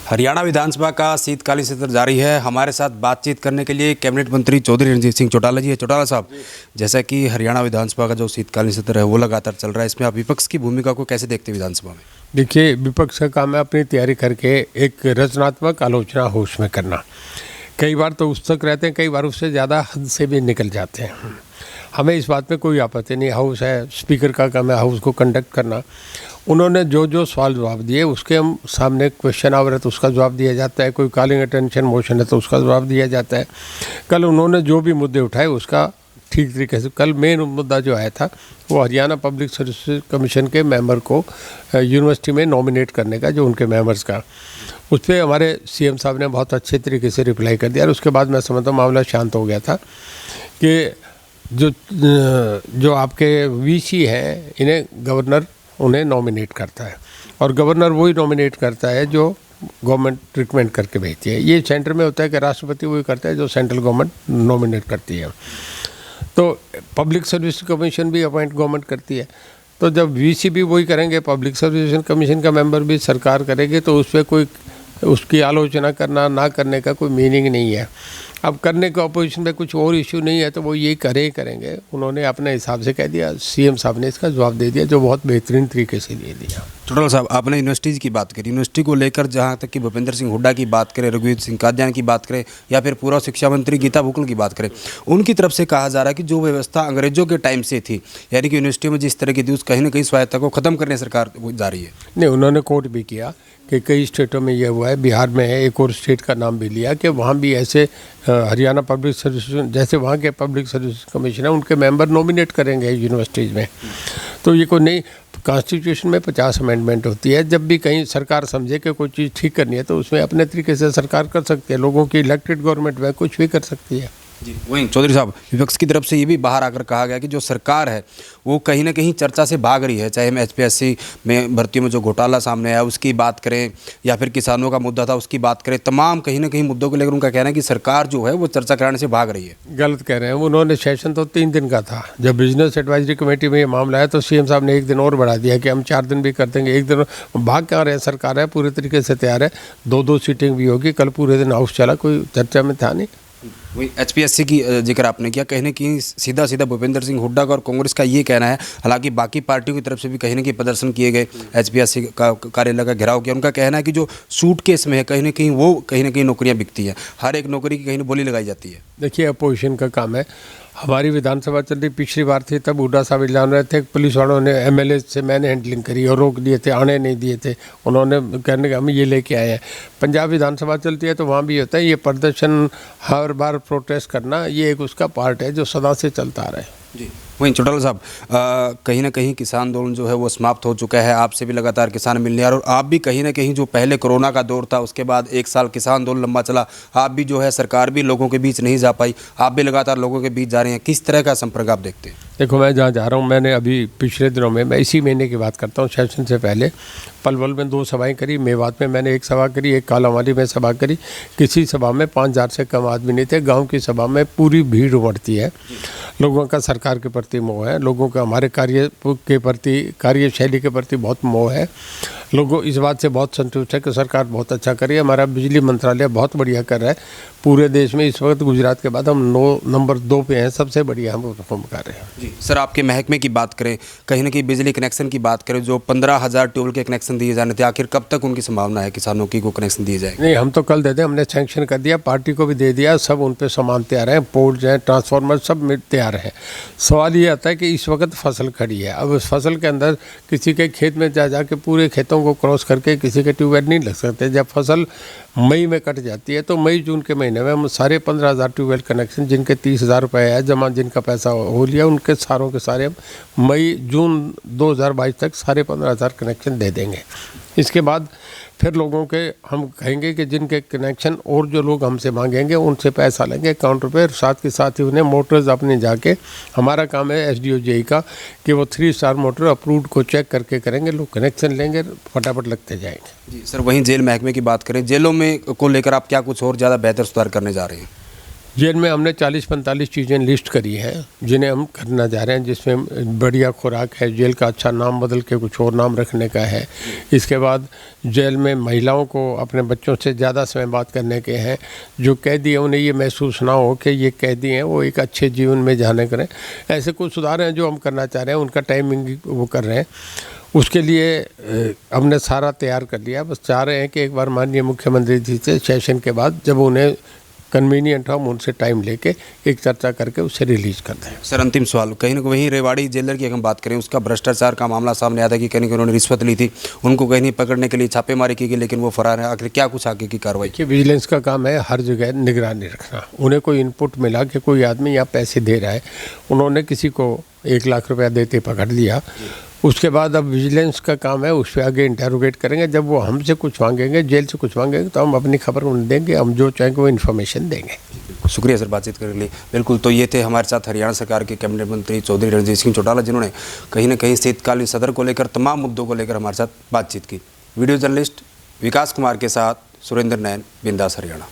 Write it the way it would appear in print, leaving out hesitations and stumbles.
हरियाणा विधानसभा का शीतकालीन सत्र जारी है। हमारे साथ बातचीत करने के लिए कैबिनेट मंत्री चौधरी रणजीत सिंह चौटाला जी है। चौटाला साहब, जैसा कि हरियाणा विधानसभा का जो शीतकालीन सत्र है वो लगातार चल रहा है, इसमें आप विपक्ष की भूमिका को कैसे देखते हैं विधानसभा में? देखिए, विपक्ष का काम है अपनी तैयारी करके एक रचनात्मक आलोचना हो उसमें करना। कई बार तो उस तक रहते हैं, कई बार उससे ज़्यादा हद से भी निकल जाते हैं। हमें इस बात में कोई आपत्ति नहीं। हाउस है, स्पीकर का काम है हाउस को कंडक्ट करना। उन्होंने जो जो सवाल जवाब दिए उसके हम सामने क्वेश्चन आवर है तो उसका जवाब दिया जाता है। कोई कॉलिंग अटेंशन मोशन है तो उसका जवाब दिया जाता है। कल उन्होंने जो भी मुद्दे उठाए उसका ठीक तरीके से, कल मेन मुद्दा जो आया था वो हरियाणा पब्लिक सर्विस कमीशन के मेंबर को यूनिवर्सिटी में नॉमिनेट करने का, जो उनके मेंबर्स का, उस पर हमारे सीएम साहब ने बहुत अच्छे तरीके से रिप्लाई कर दिया। और उसके बाद मैं समझता हूँ मामला शांत हो गया था कि जो आपके वीसी हैं इन्हें गवर्नर उन्हें नॉमिनेट करता है और गवर्नर वही नॉमिनेट करता है जो गवर्नमेंट रिकमेंड करके भेजती है। ये सेंटर में होता है कि राष्ट्रपति वही करता है जो सेंट्रल गवर्नमेंट नॉमिनेट करती है। तो पब्लिक सर्विस कमीशन भी अपॉइंट गवर्नमेंट करती है। तो जब वीसी भी वही करेंगे, पब्लिक सर्विस कमीशन का मेंबर भी सरकार करेगी, तो उस पर कोई उसकी आलोचना करना ना करने का कोई मीनिंग नहीं है। अब करने को अपोजिशन में कुछ और इशू नहीं है तो वो ये करेंगे। उन्होंने अपने हिसाब से कह दिया, सीएम साहब ने इसका जवाब दे दिया जो बहुत बेहतरीन तरीके से दे दिया। चौटाला साहब, आपने यूनिवर्सिटीज़ की बात करी, यूनिवर्सिटी को लेकर जहाँ तक कि भूपेंद्र सिंह हुड्डा की बात करें, रघुवीर सिंह कादियान की बात करें या फिर पूर्व शिक्षा मंत्री गीता बुकल की बात करें, उनकी तरफ से कहा जा रहा है कि जो व्यवस्था अंग्रेजों के टाइम से थी, यानी कि यूनिवर्सिटी में जिस तरह की थी उस कहीं ना कहीं स्वायत्ता को ख़त्म करने सरकार जा रही है। नहीं, उन्होंने कोट भी किया कि कई स्टेटों में ये हुआ है, बिहार में है, एक और स्टेट का नाम भी लिया कि वहाँ भी ऐसे हरियाणा पब्लिक सर्विस, जैसे वहाँ के पब्लिक सर्विस कमीशन है उनके मेंबर नॉमिनेट करेंगे यूनिवर्सिटीज़ में। तो ये कोई नहीं, कॉन्स्टिट्यूशन में 50 अमेंडमेंट होती है। जब भी कहीं सरकार समझे कि कोई चीज़ ठीक करनी है तो उसमें अपने तरीके से सरकार कर सकती है। लोगों की इलेक्टेड गवर्नमेंट में कुछ भी कर सकती है। जी, वहीं चौधरी साहब, विपक्ष की तरफ से ये भी बाहर आकर कहा गया कि जो सरकार है वो कहीं ना कहीं चर्चा से भाग रही है। चाहे हम एचपीएससी में भर्तियों में जो घोटाला सामने आया उसकी बात करें या फिर किसानों का मुद्दा था उसकी बात करें, तमाम कहीं ना कहीं मुद्दों को लेकर उनका कहना है कि सरकार जो है वो चर्चा कराने से भाग रही है। गलत कह रहे हैं। उन्होंने सेशन तो 3 दिन का था। जब बिजनेस एडवाइजरी कमेटी में ये मामला है तो सीएम साहब ने 1 दिन और बढ़ा दिया कि हम 4 दिन भी कर देंगे। 1 दिन भाग कहाँ रहे, सरकार है पूरे तरीके से तैयार है। 2-2 सीटिंग भी होगी। कल पूरे दिन हाउस चला, कोई चर्चा में था नहीं। वही एचपीएससी की जिक्र आपने किया, कहीं ना कहीं सीधा सीधा भूपेंद्र सिंह हुड्डा का और कांग्रेस का ये कहना है, हालांकि बाकी पार्टियों की तरफ से भी कहीं ना कहीं प्रदर्शन किए गए, एचपीएससी का कार्यालय का घेराव किया। उनका कहना है कि जो सूटकेस में है कहीं ना कहीं नौकरियां बिकती हैं, हर एक नौकरी की कहीं ना बोली लगाई जाती है। देखिए, अपोजिशन का काम है। हमारी विधानसभा चल रही, पिछली बार थी तब हुड्डा साहब जान रहे थे, पुलिस वालों ने एमएलए से मैंने हैंडलिंग करी और रोक दिए थे, आने नहीं दिए थे। उन्होंने कहने का हम ये लेके आए हैं। पंजाब विधानसभा चलती है तो वहाँ भी होता है ये प्रदर्शन, हर बार प्रोटेस्ट करना, ये एक उसका पार्ट है जो सदा से चलता आ रहा है। जी, वहीं चौटाला साहब, कहीं ना कहीं किसान आंदोलन जो है वो समाप्त हो चुका है। आपसे भी लगातार किसान मिलने आ रहे और आप भी कहीं ना कहीं जो पहले कोरोना का दौर था उसके बाद 1 साल किसान आंदोलन लंबा चला, आप भी जो है सरकार भी लोगों के बीच नहीं जा पाई, आप भी लगातार लोगों के बीच जा रहे हैं। किस तरह का संपर्क आप देखते हैं? देखो, मैं जहाँ जा रहा हूँ, मैंने अभी पिछले दिनों में, मैं इसी महीने की बात करता हूँ, सेशन से पहले पलवल में 2 सभाएं करी, मेवात में मैंने 1 सभा करी, एक कालावाली में सभा करी। किसी सभा में 5000 से कम आदमी नहीं थे। गांव की सभा में पूरी भीड़ उमड़ती है। लोगों का सरकार के प्रति मोह है, लोगों का हमारे कार्य के प्रति, कार्यशैली के प्रति बहुत मोह है। लोगों इस बात से बहुत संतुष्ट है कि सरकार बहुत अच्छा कर रही है। हमारा बिजली मंत्रालय बहुत बढ़िया कर रहा है। पूरे देश में इस वक्त गुजरात के बाद हम नंबर 2 पे हैं, सबसे बढ़िया हम परफॉर्म कर रहे हैं। जी सर, आपके महकमे की बात करें, कहीं ना कहीं बिजली कनेक्शन की बात करें, जो 15,000 ट्यूबवेल के कनेक्शन दिए जाने थे, आखिर कब तक उनकी संभावना है किसानों की को कनेक्शन दिए जाए? नहीं, हम तो कल दे दें, हमने सैंक्शन कर दिया, पार्टी को भी दे दिया, सब उन पर सामान तैयार है, पोल्स हैं, ट्रांसफार्मर सब तैयार है। सवाल ये आता है कि इस वक्त फसल खड़ी है, अब उस फसल के अंदर किसी के खेत में जा के पूरे खेतों को क्रॉस करके किसी के ट्यूबवेल नहीं लग सकते। जब फसल मई में कट जाती है तो मई जून के महीने में हम सारे 15,000 ट्यूबवेल कनेक्शन, जिनके 30,000 रुपये है जमा, जिनका पैसा हो लिया, उनके सारों के सारे हम मई जून 2022 तक सारे 15,000 कनेक्शन दे देंगे। इसके बाद फिर लोगों के हम कहेंगे कि जिनके कनेक्शन और जो लोग हमसे मांगेंगे उनसे पैसा लेंगे काउंटर पे, साथ के साथ ही उन्हें मोटर्स अपने जाके, हमारा काम है एसडीओ जेई का कि वो 3 स्टार मोटर अप्रूव्ड को चेक करके करेंगे, लोग कनेक्शन लेंगे, फटाफट लगते जाएंगे। जी सर, वहीं जेल महकमे की बात करें, जेलों में को लेकर आप क्या कुछ और ज़्यादा बेहतर सुधार करने जा रहे हैं? जेल में हमने 40-45 चीज़ें लिस्ट करी हैं जिन्हें हम करना चाह रहे हैं, जिसमें बढ़िया खुराक है, जेल का अच्छा नाम बदल के कुछ और नाम रखने का है। इसके बाद जेल में महिलाओं को अपने बच्चों से ज़्यादा समय बात करने के हैं। जो कैदी हैं उन्हें ये महसूस ना हो कि ये कैदी हैं, वो एक अच्छे जीवन में जाने करें। ऐसे कुछ सुधार हैं जो हम करना चाह रहे हैं, उनका टाइमिंग वो कर रहे हैं। उसके लिए हमने सारा तैयार कर लिया, बस चाह रहे हैं कि एक बार माननीय मुख्यमंत्री जी से सेशन के बाद जब उन्हें कन्वीनियंट हो, हम उनसे टाइम लेके एक चर्चा करके उसे रिलीज कर दें। सर अंतिम सवाल, कहीं ना कहीं रेवाड़ी जेलर की अगर हम बात करें, उसका भ्रष्टाचार का मामला सामने आया था कि कहीं ना कहीं उन्होंने रिश्वत ली थी, उनको कहीं नहीं पकड़ने के लिए छापेमारी की गई लेकिन वो फरार है। आखिर क्या कुछ आगे की कार्रवाई? कि विजिलेंस का काम है हर जगह निगरानी रखना। उन्हें कोई इनपुट मिला कि कोई आदमी यहाँ पैसे दे रहा है, उन्होंने किसी को 1 लाख रुपया देते पकड़ लिया, उसके बाद अब विजिलेंस का काम है उस पर आगे इंटरोगेट करेंगे। जब वो हमसे कुछ मांगेंगे, जेल से कुछ मांगेंगे, तो हम अपनी खबर उन्हें देंगे, हम जो चाहेंगे वो इन्फॉर्मेशन देंगे। शुक्रिया सर बातचीत करने के लिए। बिल्कुल, तो ये थे हमारे साथ हरियाणा सरकार के कैबिनेट मंत्री चौधरी रणजीत सिंह चौटाला, जिन्होंने कहीं ना कहीं शीतकालीन सदर को लेकर तमाम मुद्दों को लेकर हमारे साथ बातचीत की। वीडियो जर्नलिस्ट विकास कुमार के साथ सुरेंद्र नैन, बिंदास हरियाणा।